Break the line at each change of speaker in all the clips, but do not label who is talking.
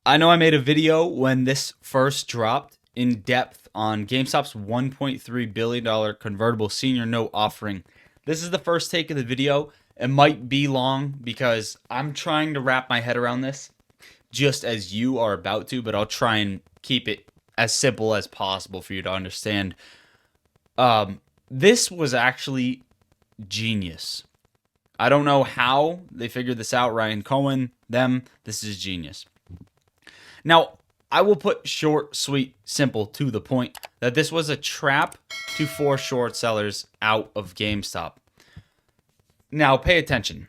I know I made a video when this first dropped in depth on GameStop's $1.3 billion convertible senior note offering. This is the first take of the video. It might be long because I'm trying to wrap my head around this just as you are about to, but I'll try and keep it as simple as possible for you to understand. This was actually genius. I don't know how they figured this out. Ryan Cohen, them, this is genius. Now, I will put short, sweet, simple, to the point that this was a trap to force short sellers out of GameStop. Now, pay attention.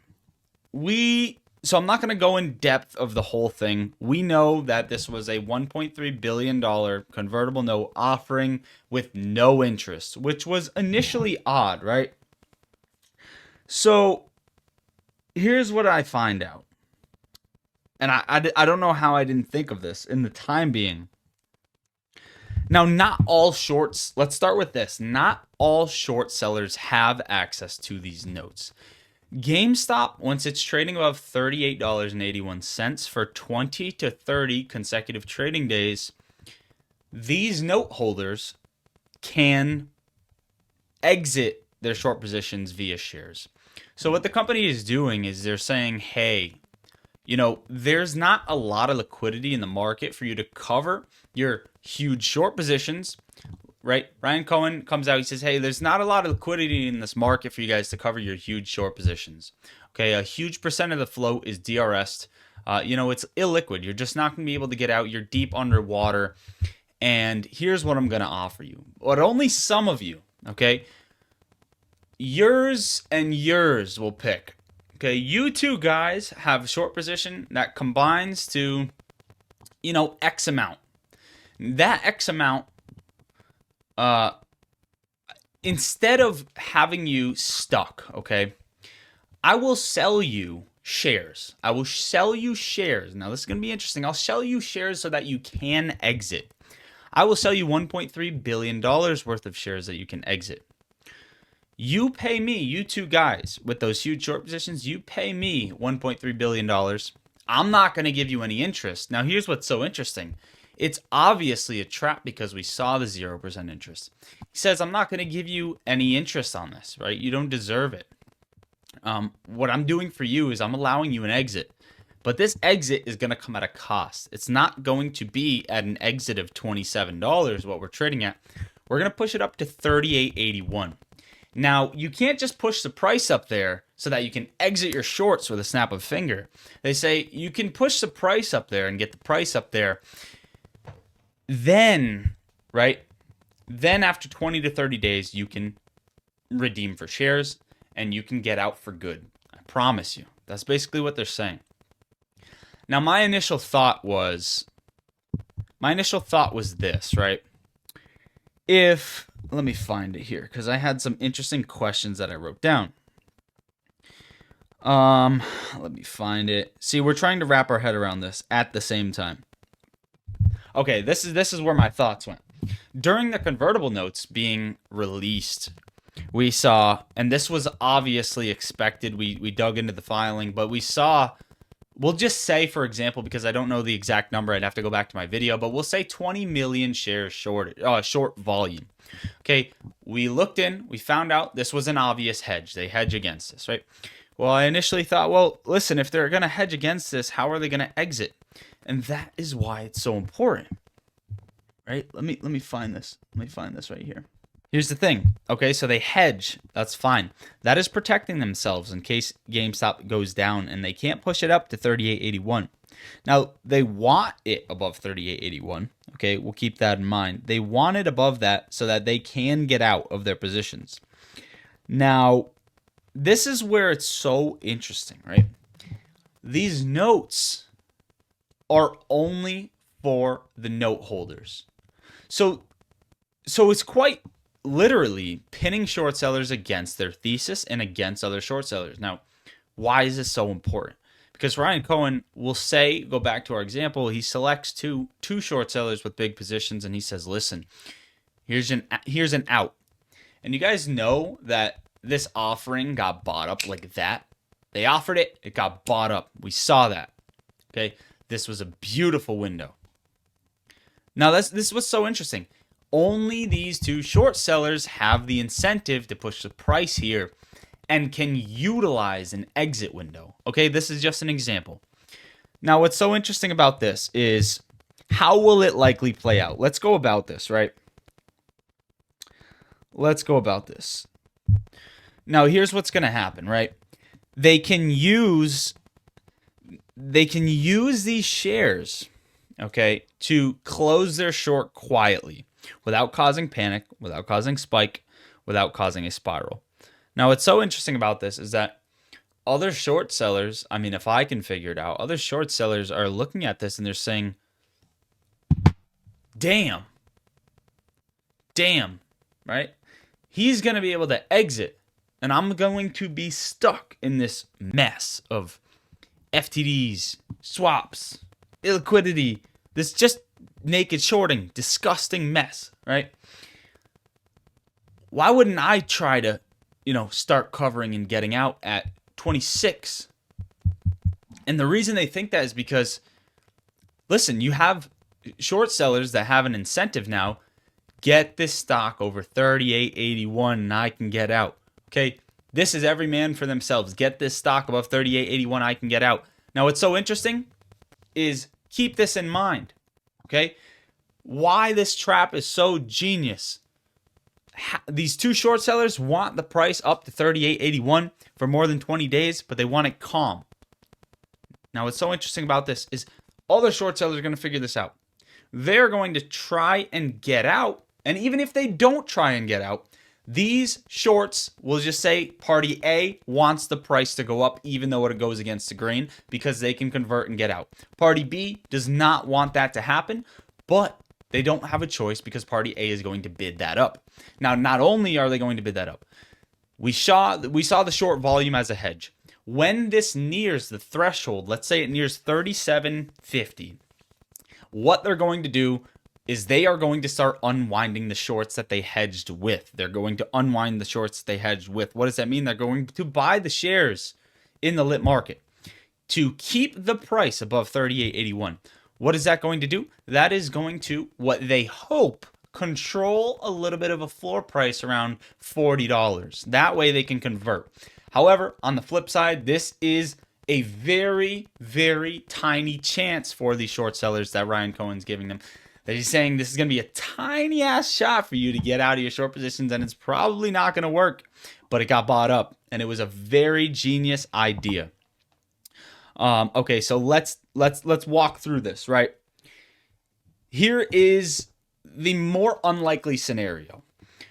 So I'm not going to go in depth of the whole thing. We know that this was a $1.3 billion convertible note offering with no interest, which was initially odd, right? So here's what I find out. And I don't know how I didn't think of this in the time being. Now, not all shorts, let's start with this. Not all short sellers have access to these notes. GameStop, once it's trading above $38.81 for 20 to 30 consecutive trading days, these note holders can exit their short positions via shares. So what the company is doing is they're saying, hey, there's not a lot of liquidity in the market for you to cover your huge short positions, right? Ryan Cohen comes out, he says, hey, there's not a lot of liquidity in this market for you guys to cover your huge short positions. Okay, a huge percent of the float is DRS'd. It's illiquid. You're just not going to be able to get out. You're deep underwater. And here's what I'm going to offer you. But only some of you, okay? Yours and yours will pick. Okay, you two guys have a short position that combines to, X amount. That X amount, instead of having you stuck, okay, I will sell you shares. I will sell you shares. Now, this is going to be interesting. I'll sell you shares so that you can exit. I will sell you $1.3 billion worth of shares that you can exit. You pay me, you two guys with those huge short positions, you pay me $1.3 billion. I'm not going to give you any interest. Now, here's what's so interesting. It's obviously a trap because we saw the 0% interest. He says, I'm not going to give you any interest on this, right? You don't deserve it. What I'm doing for you is I'm allowing you an exit. But this exit is going to come at a cost. It's not going to be at an exit of $27, what we're trading at. We're going to push it up to $38.81. Now, you can't just push the price up there so that you can exit your shorts with a snap of a finger. They say you can push the price up there and get the price up there. Then, right? Then after 20 to 30 days, you can redeem for shares and you can get out for good. I promise you. That's basically what they're saying. Now, my initial thought was this, right? Let me find it here because I had some interesting questions that I wrote down. Let me find it. See, we're trying to wrap our head around this at the same time. Okay, this is where my thoughts went. During the convertible notes being released, we saw, and this was obviously expected, we dug into the filing, but we saw, we'll just say, for example, because I don't know the exact number, I'd have to go back to my video, but we'll say 20 million shares short volume. Okay, we looked in, we found out this was an obvious hedge. They hedge against this, right? Well, I initially thought, well, listen, if they're going to hedge against this, how are they going to exit? And that is why it's so important, right? Let me find this. Let me find this right here. Here's the thing. Okay, so they hedge. That's fine. That is protecting themselves in case GameStop goes down and they can't push it up to $38.81. Now, they want it above $38.81. Okay, we'll keep that in mind. They want it above that so that they can get out of their positions. Now, this is where it's so interesting, right? These notes are only for the note holders. So it's quite literally pinning short sellers against their thesis and against other short sellers. Now, why is this so important? Because Ryan Cohen will say, go back to our example, he selects two short sellers with big positions and he says, listen, here's an out. And you guys know that this offering got bought up like that. They offered it, it got bought up. We saw that. Okay. This was a beautiful window. Now, this was so interesting. Only these two short sellers have the incentive to push the price here and can utilize an exit window. Okay, this is just an example. Now, what's so interesting about this is how will it likely play out? Let's go about this, right? Let's go about this. Now, here's what's going to happen, right? They can use these shares, okay, to close their short quietly without causing panic, without causing spike, without causing a spiral. Now, what's so interesting about this is that other short sellers, I mean, if I can figure it out, other short sellers are looking at this and they're saying, damn, right? He's going to be able to exit, and I'm going to be stuck in this mess of FTDs, swaps, illiquidity, this just naked shorting, disgusting mess, right? Why wouldn't I try to, start covering and getting out at 26? And the reason they think that is because, listen, you have short sellers that have an incentive now. Get this stock over 38.81 and I can get out. Okay, this is every man for themselves. Get this stock above 38.81, I can get out. Now, what's so interesting is keep this in mind. Okay, why this trap is so genius. These two short sellers want the price up to 38.81 for more than 20 days, but they want it calm. Now, what's so interesting about this is all the short sellers are going to figure this out. They're going to try and get out, and even if they don't try and get out, these shorts will just say party A wants the price to go up even though it goes against the grain because they can convert and get out. Party B does not want that to happen, but they don't have a choice because party A is going to bid that up. Now, not only are they going to bid that up, we saw the short volume as a hedge. When this nears the threshold, let's say it nears 37.50, what they're going to do is they are going to start unwinding the shorts that they hedged with. They're going to unwind the shorts they hedged with. What does that mean? They're going to buy the shares in the lit market to keep the price above 38.81. What is that going to do? That is going to, what they hope, control a little bit of a floor price around $40. That way they can convert. However, on the flip side, this is a very, very tiny chance for these short sellers that Ryan Cohen's giving them. That he's saying this is going to be a tiny ass shot for you to get out of your short positions, and it's probably not going to work. But it got bought up, and it was a very genius idea. Okay, so let's walk through this, right? Here is the more unlikely scenario.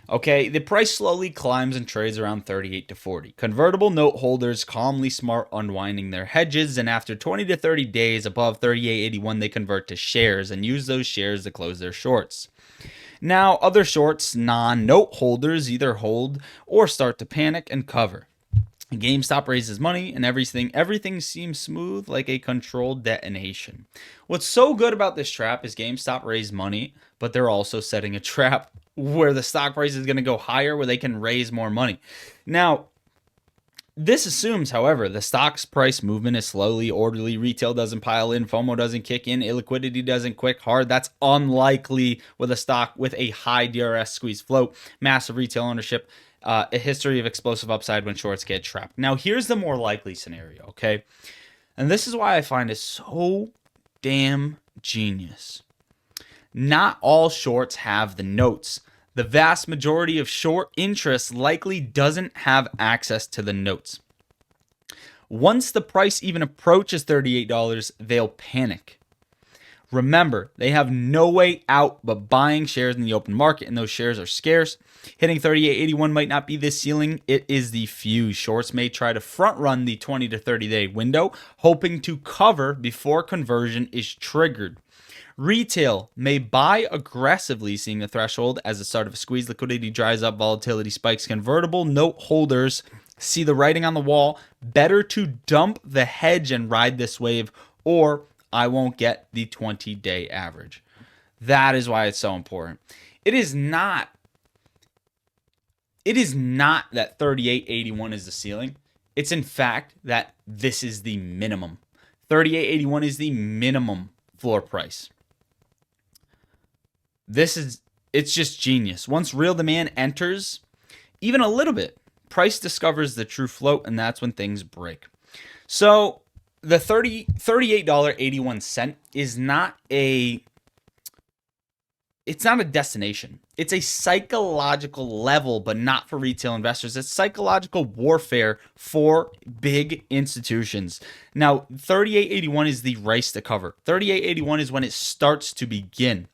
Okay, the price slowly climbs and trades around 38 to 40. Convertible note holders calmly smart unwinding their hedges, and after 20 to 30 days above 38.81, they convert to shares and use those shares to close their shorts. Now, other shorts, non-note holders, either hold or start to panic and cover. GameStop raises money and everything seems smooth like a controlled detonation. What's so good about this trap is GameStop raised money, but they're also setting a trap where the stock price is going to go higher, where they can raise more money. Now, this assumes, however, the stock's price movement is slowly, orderly, retail doesn't pile in, FOMO doesn't kick in, illiquidity doesn't quick hard. That's unlikely with a stock with a high DRS squeeze float, massive retail ownership, a history of explosive upside when shorts get trapped. Now, here's the more likely scenario, okay? And this is why I find it so damn genius. Not all shorts have the notes. The vast majority of short interest likely doesn't have access to the notes. Once the price even approaches $38, they'll panic. Remember, they have no way out but buying shares in the open market, and those shares are scarce. Hitting 38.81 might not be the ceiling, it is the fuse. Shorts may try to front run the 20 to 30 day window, hoping to cover before conversion is triggered. Retail may buy aggressively, seeing the threshold as the start of a squeeze. Liquidity dries up, volatility spikes. Convertible note holders see the writing on the wall. Better to dump the hedge and ride this wave, or I won't get the 20-day average. That is why it's so important. It is not that 38.81 is the ceiling. It's in fact that this is the minimum. 38.81 is the minimum floor price. It's just genius. Once real demand enters, even a little bit, price discovers the true float, and that's when things break. So the $38.81 is not a destination. It's a psychological level, but not for retail investors. It's psychological warfare for big institutions. Now, 38.81 is the race to cover. 38.81 is when it starts to begin.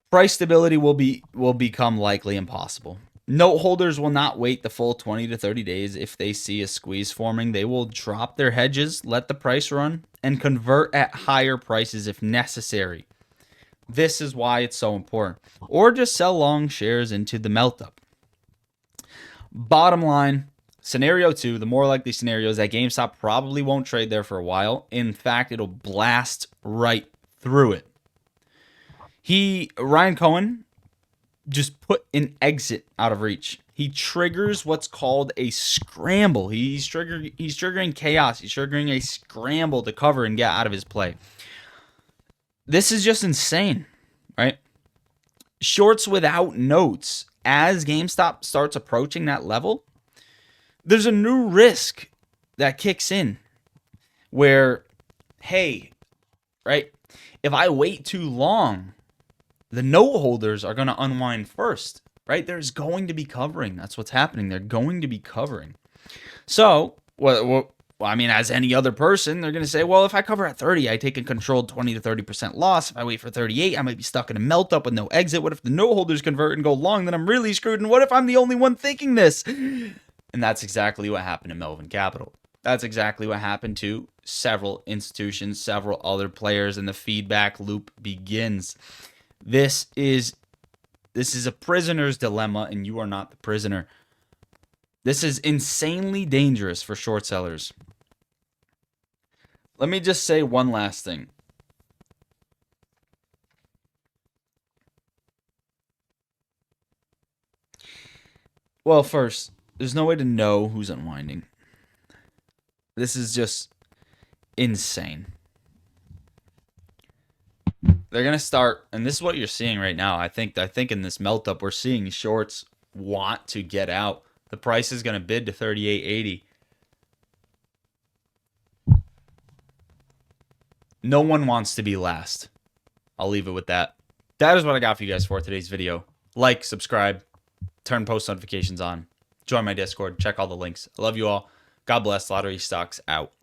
Price stability will become likely impossible. Note holders will not wait the full 20 to 30 days. If they see a squeeze forming, they will drop their hedges, let the price run, and convert at higher prices if necessary. This is why it's so important. Or just sell long shares into the melt up. Bottom line, scenario 2, the more likely scenario is that GameStop probably won't trade there for a while. In fact, it'll blast right through it. Ryan Cohen just put an exit out of reach. He triggers what's called a scramble. He's triggering chaos. He's triggering a scramble to cover and get out of his play. This is just insane, right? Shorts without notes. As GameStop starts approaching that level, there's a new risk that kicks in where, hey, right, if I wait too long, the note holders are going to unwind first, right? There's going to be covering. That's what's happening. They're going to be covering. So, I mean, as any other person, they're going to say, well, if I cover at 30, I take a controlled 20 to 30% loss. If I wait for 38, I might be stuck in a melt up with no exit. What if the note holders convert and go long? Then I'm really screwed. And what if I'm the only one thinking this? And that's exactly what happened to Melvin Capital. That's exactly what happened to several institutions, several other players, and the feedback loop begins. This is a prisoner's dilemma, and you are not the prisoner. This is insanely dangerous for short sellers. Let me just say one last thing. Well, first, there's no way to know who's unwinding. This is just insane. They're going to start, and this is what you're seeing right now. I think in this melt up, we're seeing shorts want to get out. The price is going to bid to 38.80. No one wants to be last. I'll leave it with that. That is what I got for you guys for today's video. Like, subscribe, turn post notifications on, join my Discord, check all the links. I love you all. God bless. Lottery Stocks out.